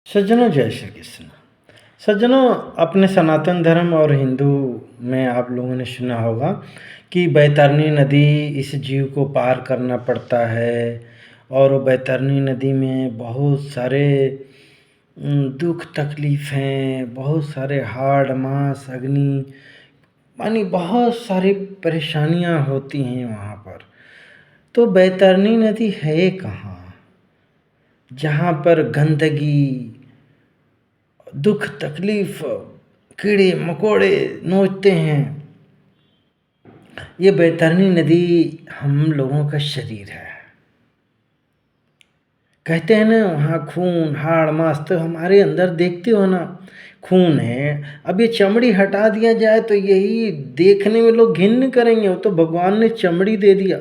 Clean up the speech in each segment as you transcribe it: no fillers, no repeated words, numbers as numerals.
सज्जनों, जय श्री कृष्ण। सज्जनों, अपने सनातन धर्म और हिंदू में आप लोगों ने सुना होगा कि बैतरणी नदी इस जीव को पार करना पड़ता है और बैतरणी नदी में बहुत सारे दुख तकलीफ़ हैं, बहुत सारे हाड़ मास अग्नि मानी बहुत सारी परेशानियां होती हैं वहाँ पर। तो बैतरणी नदी है कहाँ जहाँ पर गंदगी, दुख तकलीफ, कीड़े मकोड़े नोचते हैं। ये बैतरणी नदी हम लोगों का शरीर है। कहते हैं ना, वहाँ खून हाड़ मांस, तो हमारे अंदर देखते हो ना, खून है। अब ये चमड़ी हटा दिया जाए तो यही देखने में लोग घिन्न करेंगे। वो तो भगवान ने चमड़ी दे दिया,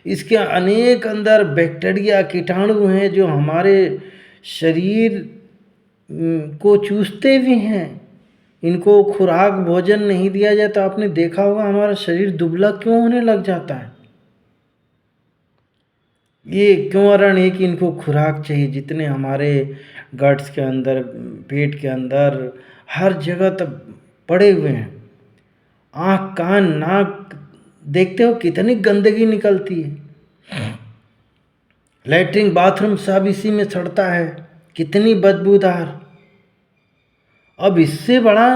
इसके अनेक अंदर बैक्टीरिया कीटाणु हैं जो हमारे शरीर को चूसते भी हैं। इनको खुराक भोजन नहीं दिया जाए तो आपने देखा होगा हमारा शरीर दुबला क्यों होने लग जाता है। ये क्यों कारण है कि इनको खुराक चाहिए। जितने हमारे गट्स के अंदर, पेट के अंदर, हर जगह तक पड़े हुए हैं। आँख कान नाक देखते हो कितनी गंदगी निकलती है। लैट्रिन बाथरूम सब इसी में सड़ता है, कितनी बदबूदार। अब इससे बड़ा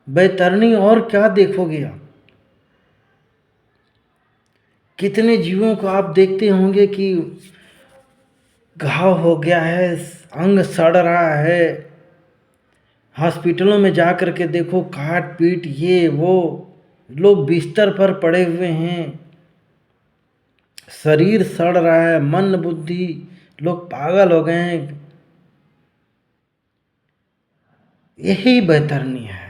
बैतरणी और क्या देखोगे आप। कितने जीवों को आप देखते होंगे कि घाव हो गया है, अंग सड़ रहा है, हॉस्पिटलों में जा कर के देखो, काट पीट ये वो, लोग बिस्तर पर पड़े हुए हैं, शरीर सड़ रहा है, मन बुद्धि, लोग पागल हो गए हैं। यही बैतरणी है।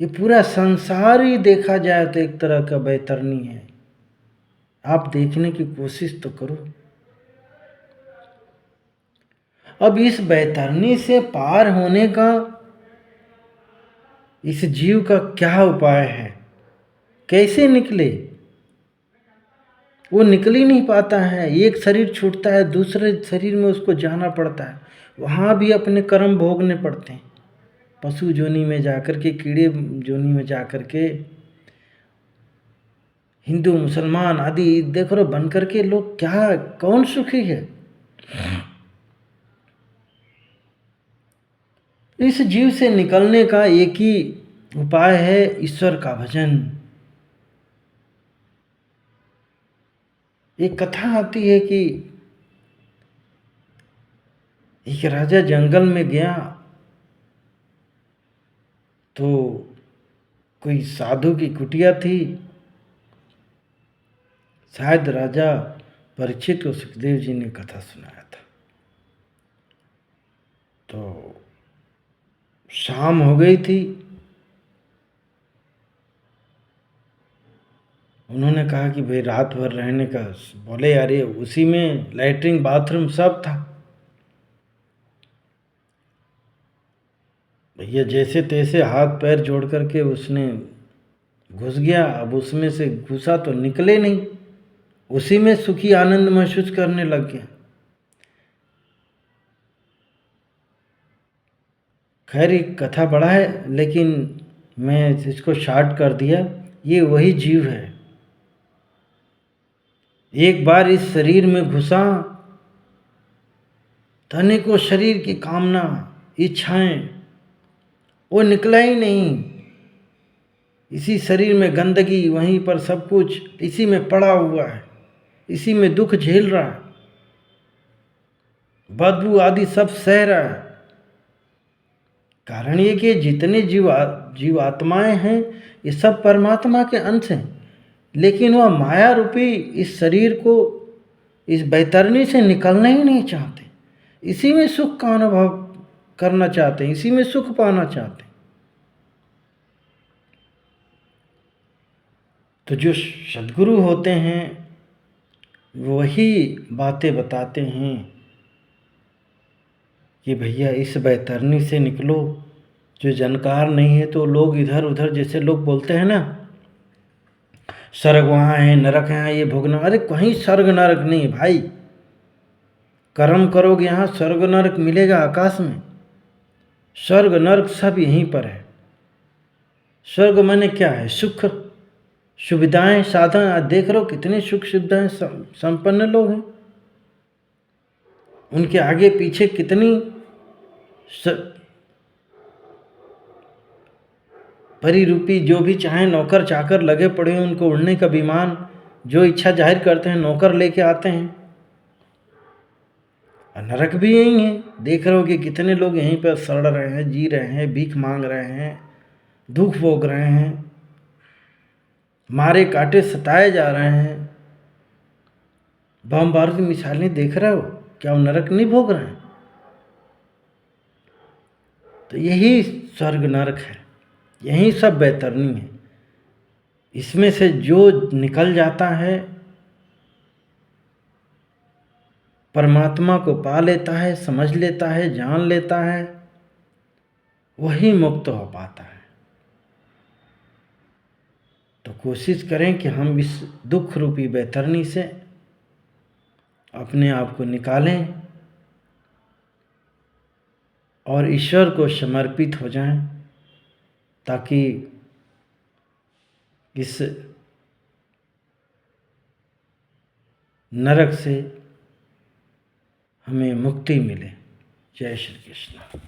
ये पूरा संसार ही देखा जाए तो एक तरह का बैतरणी है। आप देखने की कोशिश तो करो। अब इस बैतरणी से पार होने का इस जीव का क्या उपाय है, कैसे निकले। वो निकल ही नहीं पाता है। एक शरीर छूटता है, दूसरे शरीर में उसको जाना पड़ता है। वहाँ भी अपने कर्म भोगने पड़ते हैं। पशु जोनी में जाकर के, कीड़े जोनी में जाकर के, हिंदू मुसलमान आदि देख रहे बन करके लोग, क्या कौन सुखी है। इस जीव से निकलने का एक ही उपाय है, ईश्वर का भजन। एक कथा आती है कि एक राजा जंगल में गया तो कोई साधु की कुटिया थी। शायद राजा परीक्षित को सुखदेव जी ने कथा सुनाया था। तो शाम हो गई थी। उन्होंने कहा कि भाई रात भर रहने का। बोले अरे उसी में लैट्रिन बाथरूम सब था। भैया जैसे तैसे हाथ पैर जोड़ करके उसने घुस गया। अब उसमें से घुसा तो निकले नहीं, उसी में सुखी आनंद महसूस करने लग गया। खैर एक कथा बड़ा है, लेकिन मैं इसको शार्ट कर दिया। ये वही जीव है। एक बार इस शरीर में घुसा, तने को शरीर की कामना, इच्छाएं, वो निकला ही नहीं। इसी शरीर में गंदगी, वहीं पर सब कुछ इसी में पड़ा हुआ है, इसी में दुख झेल रहा है, बदबू आदि सब सह रहा है। कारण ये कि जितने जीवात्माएं हैं ये सब परमात्मा के अंश हैं, लेकिन वह माया रूपी इस शरीर को, इस बैतरणी से निकलना ही नहीं चाहते। इसी में सुख का अनुभव करना चाहते हैं, इसी में सुख पाना चाहते हैं। तो जो सद्गुरु होते हैं वही बातें बताते हैं कि भैया इस बैतरणी से निकलो। जो जानकार नहीं है तो लोग इधर उधर, जैसे लोग बोलते हैं ना, स्वर्ग वहाँ है, नरक है, ये भोगना। अरे कहीं स्वर्ग नरक नहीं भाई। कर्म करोगे यहाँ, स्वर्ग नरक मिलेगा आकाश में। स्वर्ग नरक सब यहीं पर है। स्वर्ग माने क्या है? सुख, सुविधाएं, साधन। आज देख रहे हो कितने सुख सुविधाएं संपन्न लोग हैं, उनके आगे पीछे कितनी परिरूपी, जो भी चाहे नौकर चाकर लगे पड़े हैं, उनको उड़ने का विमान, जो इच्छा जाहिर करते हैं नौकर लेके आते हैं। नरक भी यही है। देख रहे हो कि कितने लोग यहीं पर सड़ रहे हैं, जी रहे हैं, भीख मांग रहे हैं, दुख भोग रहे हैं, मारे काटे सताए जा रहे हैं। बम बारूद की मिसालें देख रहे हो, क्या वो नरक नहीं भोग रहे हैं? तो यही स्वर्ग नरक है, यही सब बैतरनी है। इसमें से जो निकल जाता है, परमात्मा को पा लेता है, समझ लेता है, जान लेता है, वही मुक्त हो पाता है। तो कोशिश करें कि हम इस दुख रूपी बैतरनी से अपने आप को निकालें और ईश्वर को समर्पित हो जाएं, ताकि इस नरक से हमें मुक्ति मिले। जय श्री कृष्ण।